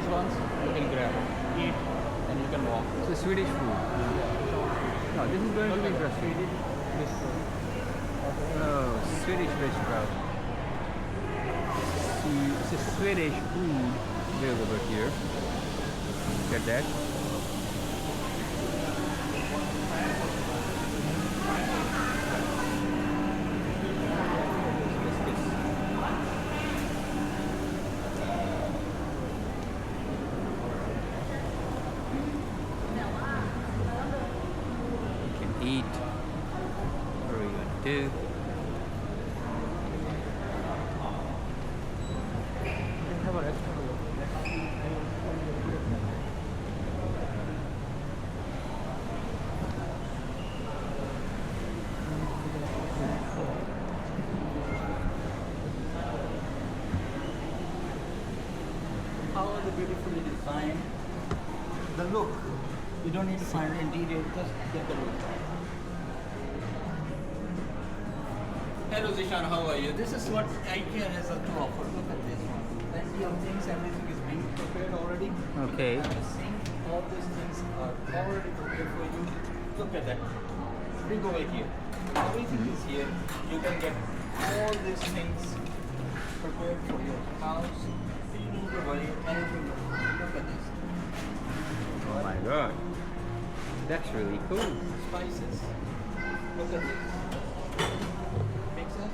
ones you can grab, eat, and you can walk. It's a Swedish food. No, this is going to be interesting. This Oh, Swedish restaurant. See, it's a Swedish food available here. Look at that. You can eat. What are you going to do? have a restaurant. How are they beautifully designed? The look. You don't need to find the interior, just get the look. Hello Zishan, how are you? This is what IKEA has to offer. Look at this one. Plenty of things, everything is being prepared already. Okay. And the sink, all these things are already prepared for you. Look at that. Bring over here. Everything is here. You can get all these things prepared for your house. You don't need to worry anything. Look at this. Oh my god. That's really cool. Spices. Look at this. Mixer.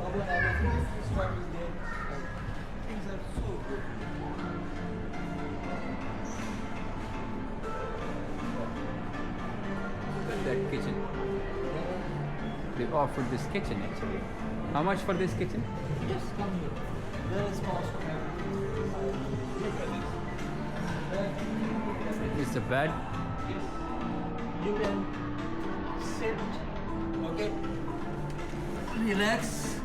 Oven, everything. Stove is there. Things are so good. Look at that kitchen. They've offered this kitchen actually. How much for this kitchen? Yes, come here. There is cost of everything. Look at this. It's a bed. Yes. You can sit, okay, relax,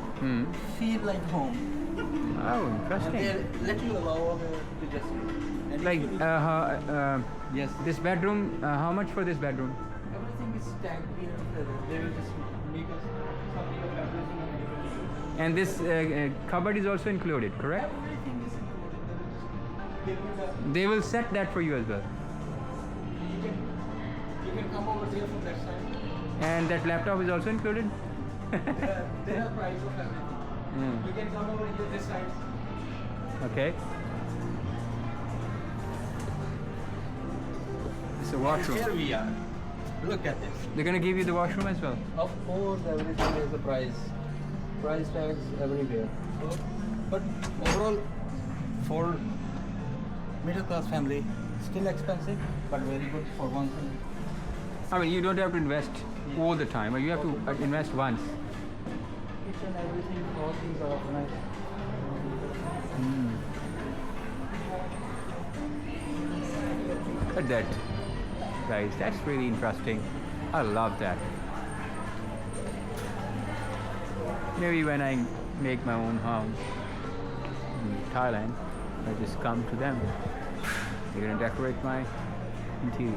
feel like home. Oh, And interesting. they let you allow her to just and Like, if you- yes, this bedroom, how much for this bedroom? everything is tagged here. They will just make us something of everything and give it to you. And this cupboard is also included, correct? Everything is included. They will just give you the. They will set that for you as well. You can come over there from that side. And that laptop is also included? There are price of everything. You can come over here this side. Okay. It's a Here washroom. we are. Look at this. They're gonna give you the washroom as well. Of course, everything is a price. Price tags everywhere. But overall, for middle class family, still expensive, but very good for one thing. I mean, you don't have to invest all the time, but you have to invest once. Kitchen, everything, all things are organized. Look at that, guys. That's really interesting. I love that. Maybe when I make my own home in Thailand, I just come to them. They're gonna decorate my interior.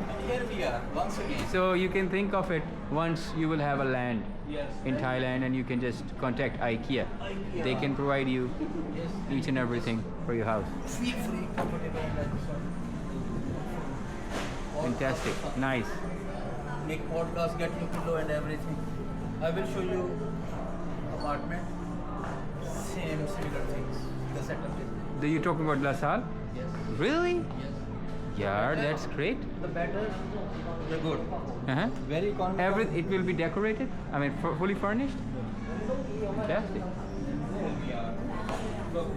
And here we are, once again. So you can think of it, once you will have a land Yes. in Thailand and you can just contact IKEA. IKEA. They can provide you Yes. each and everything for your house. Feel free, comfortable, and that's all. Fantastic. Nice. Make podcast, get your pillow and everything. I will show you apartment. Same similar things. The setup is. Are you talking about La Salle? Yes. Really? Yes. Yeah, that's great. The better, the good. Uh-huh. Very economical. It will be decorated? I mean, fully furnished? Fantastic. There we are. Look.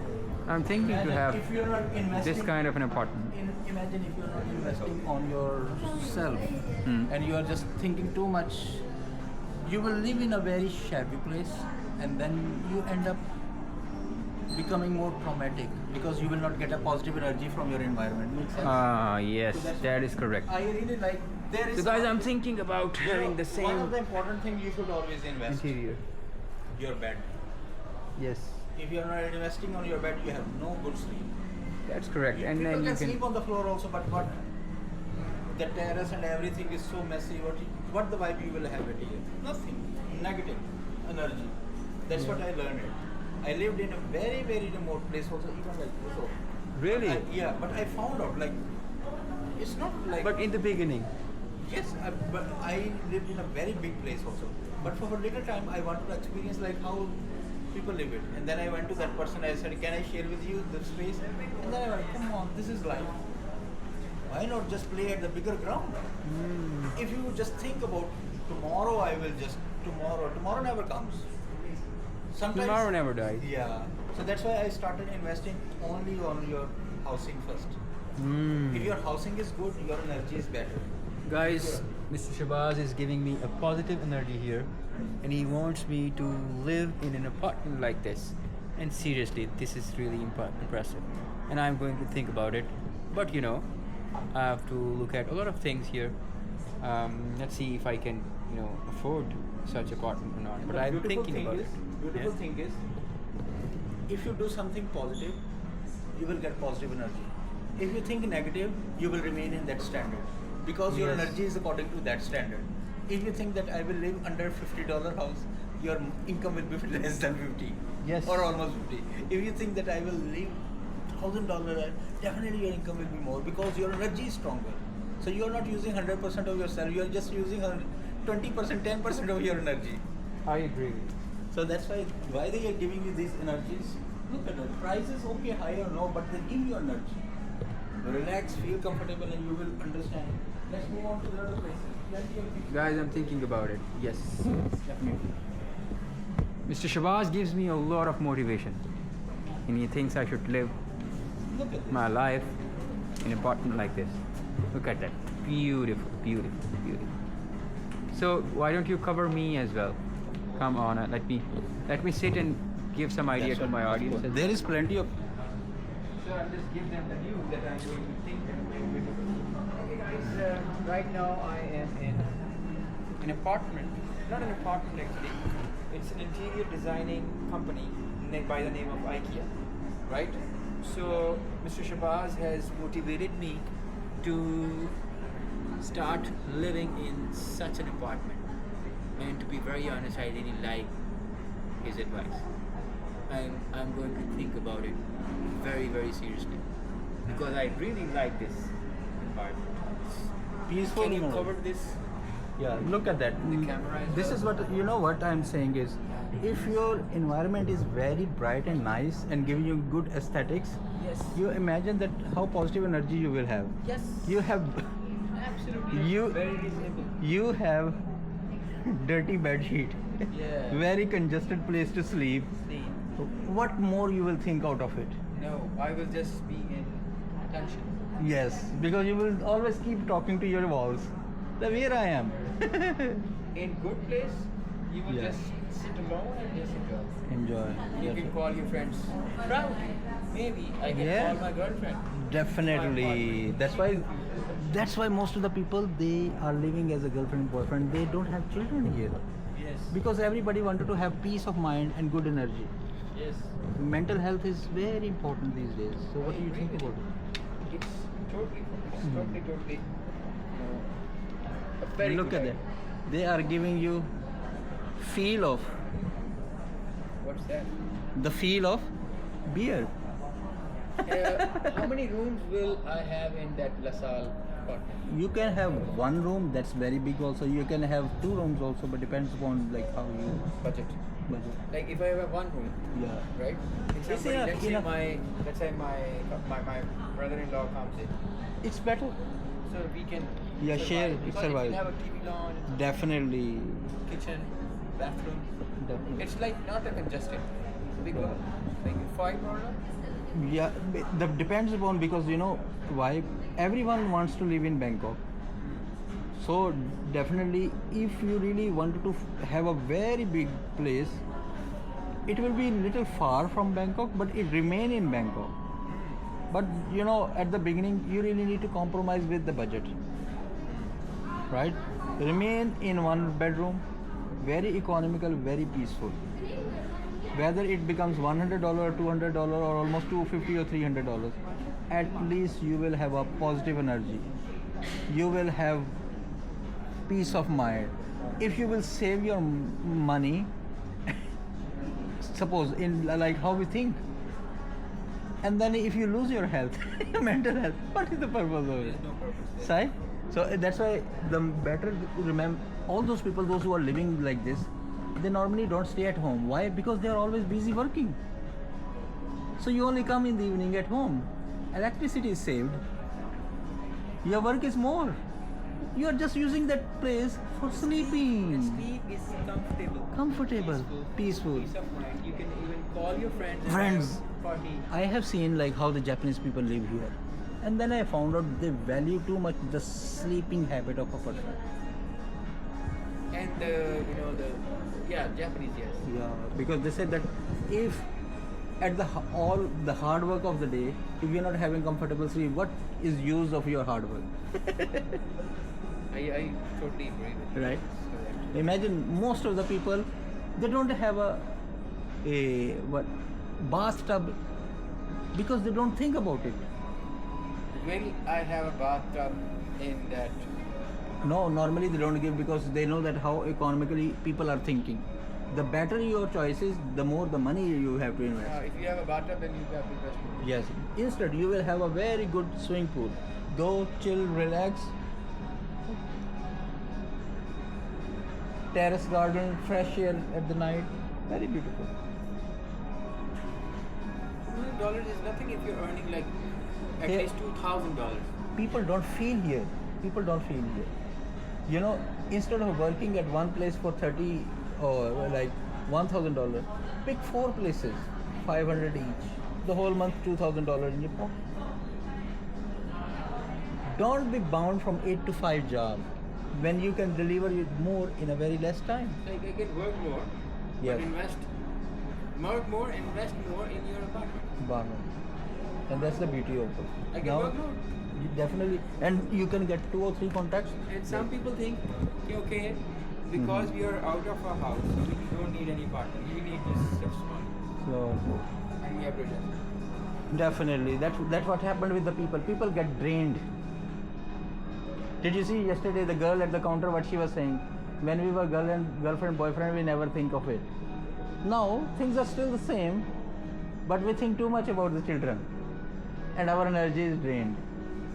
I'm thinking to Imagine have if you're not investing this kind of an apartment. Imagine if you're not investing on yourself and you are just thinking too much, you will live in a very shabby place and then you end up becoming more traumatic because you will not get a positive energy from your environment. Makes sense? Ah, yes, So that's that what is correct. I really like. There is So guys, I'm thinking about having the One of same the important things you should always invest interior. your bed. Yes, If you're not investing on your bed, you have no good sleep. that's correct. And People then you can sleep can... on the floor also, but what the terrace and everything is so messy. What the vibe you will have it here? Nothing. Negative energy. That's what I learned it. I lived in a very, very remote place also, even like this also. Really? Yeah, but I found out like it's not like. But in the beginning. Yes, but I lived in a very big place also. But for a little time, I wanted to experience like how people live it. And then I went to that person. I said, "Can I share with you the space?" And then I went, "Come on, this is life. Why not just play at the bigger ground? If you just think about tomorrow, I will just tomorrow. Tomorrow never comes. Sometimes Tomorrow never dies. Yeah. So that's why I started investing only on your housing first. If your housing is good, your energy is better. Guys, Mr. Shabazz is giving me a positive energy here, and he wants me to live in an apartment like this. And seriously, this is really impressive. And I'm going to think about it. But you know, I have to look at a lot of things here. Let's see if I can, you know, afford such apartment or not. But I'm thinking about it. Beautiful thing is, if you do something positive, you will get positive energy. If you think negative, you will remain in that standard. Because your Yes. energy is according to that standard. If you think that I will live under $50 house, your income will be less than 50. Yes. Or almost 50. If you think that I will live $1,000, definitely your income will be more because your energy is stronger. So you are not using 100% of yourself. You are just using 20%, 10% of your energy. I agree. So that's why they are giving you these energies. Look at it. Price is okay, high or no, but they give you energy. Relax, feel comfortable, and you will understand. Let's move on to the other places. Plenty of people. Guys, I'm thinking about it. Yes. Definitely. Mr. Shabazz gives me a lot of motivation. And he thinks I should live Look at this. my life in an apartment like this. Look at that. Beautiful, beautiful, beautiful. So why don't you cover me as well? Come on, let me sit and give some idea That's to what- my of audience. course. There is plenty of. So I'll just give them the view that I'm going to think and okay guys, right now I am in an apartment. Not an apartment actually. It's an interior designing company by the name of IKEA. Right? So Mr. Shabazz has motivated me to start living in such an apartment. And to be very honest, I really like his advice. I'm going to think about it very, very seriously because I really like this environment. Peaceful. Can you no. cover this? Yeah, look at that. The camera as This well? is what you know. What I'm saying is, if your environment is very bright and nice and giving you good aesthetics, Yes. you imagine that how positive energy you will have. Yes. You have Absolutely. You- Very reasonable. you have dirty bed sheet, Yeah. very congested place to sleep. See, What more you will think out of it? no, I will just be in tension. Yes, because you will always keep talking to your walls. The where I am. In good place, you will Yeah. just sit alone and just enjoy. Enjoy. You can call your friends proudly. Maybe I can Yeah. call my girlfriend. Definitely. That's why most of the people they are living as a girlfriend and boyfriend. They don't have children here Yes. because everybody wanted to have peace of mind and good energy. Yes. Mental health is very important these days. So what do you think about it? It's totally, a very Look good at idea. that. They are giving you feel of What's that? the feel of beer. How many rooms will I have in that LaSalle apartment? You can have one room that's very big also. You can have two rooms also, but depends upon like how you Budget. budget. Like if I have one room, Yeah. right? If It's somebody, enough. let's say my brother-in-law comes in, It's better. so we can Yeah, survive. share, Because survive. If you have a TV lounge, Definitely. kitchen, bathroom, Definitely. it's like not a congested. Big room, like 5 or no? Yeah, that depends upon because you know why everyone wants to live in Bangkok. So definitely, if you really wanted to have a very big place, it will be little far from Bangkok, but it remain in Bangkok. But you know, at the beginning, you really need to compromise with the budget, right? Remain in one bedroom, very economical, very peaceful. Whether it becomes $100, $200, or almost $250 or $300, at least you will have a positive energy. You will have peace of mind. If you will save your money, suppose in like how we think. And then if you lose your health, your mental health, what is the purpose of it? There's no purpose. Right? So that's why the better to remember all those people, those who are living like this, they normally don't stay at home. Why? Because they are always busy working. So you only come in the evening at home. Electricity is saved. Your work is more. You are just using that place for sleeping. Sleep is comfortable. Comfortable, peaceful. Peace of mind. You can even call your friends. And Friends. have a party. I have seen like how the Japanese people live here, and then I found out they value too much the sleeping habit of a person. And Japanese, yes. Yeah, because they said that if at all the hard work of the day, if you're not having comfortable sleep, what is use of your hard work? I totally agree with you. Right. Correct. Imagine most of the people, they don't have a bathtub because they don't think about it. Well, I have a bathtub in that. No, normally they don't give because they know that how economically people are thinking. The better your choices, the more the money you have to invest. If you have a bathtub, then you have to invest more. Yes. Instead, you will have a very good swimming pool. Go, chill, relax. Terrace garden, fresh air at the night. Very beautiful. $200 is nothing if you're earning like at Here- least $2,000. People don't feel here. People don't feel here. You know, instead of working at one place for 30 or like $1,000, pick 4 places, 500 each. The whole month, $2,000 in your pocket. Don't be bound from 8 to 5 job when you can deliver it more in a very less time. Like I can work more, Yes. but work more, invest more in your apartment. Barman. And that's the beauty of it. I can work more. You definitely, and you can get 2 or 3 contacts. And some people think, okay, because we are out of our house, so we don't need any partner. We need just small. So And we have to just. definitely, that's what happened with the people. People get drained. Did you see yesterday the girl at the counter what she was saying? When we were girlfriend, boyfriend, we never think of it. Now things are still the same, but we think too much about the children, and our energy is drained.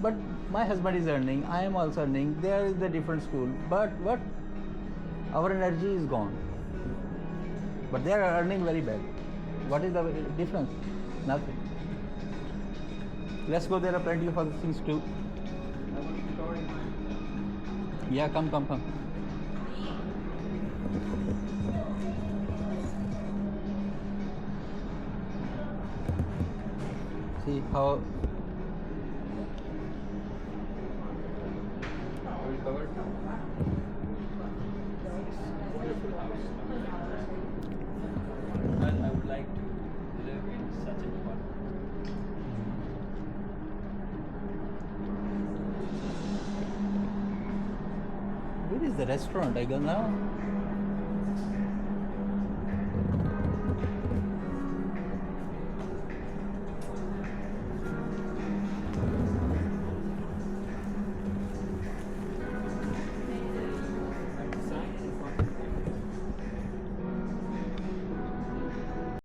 But my husband is earning, I am also earning. There is a different school, but what? Our energy is gone. But they are earning very bad. What is the difference? Nothing. Let's go. There are plenty of other things too. I want to story mine. Yeah, come. See how Are we covered? Wonderful house. Well, I would like to live in such an apartment. where is the restaurant? I go now.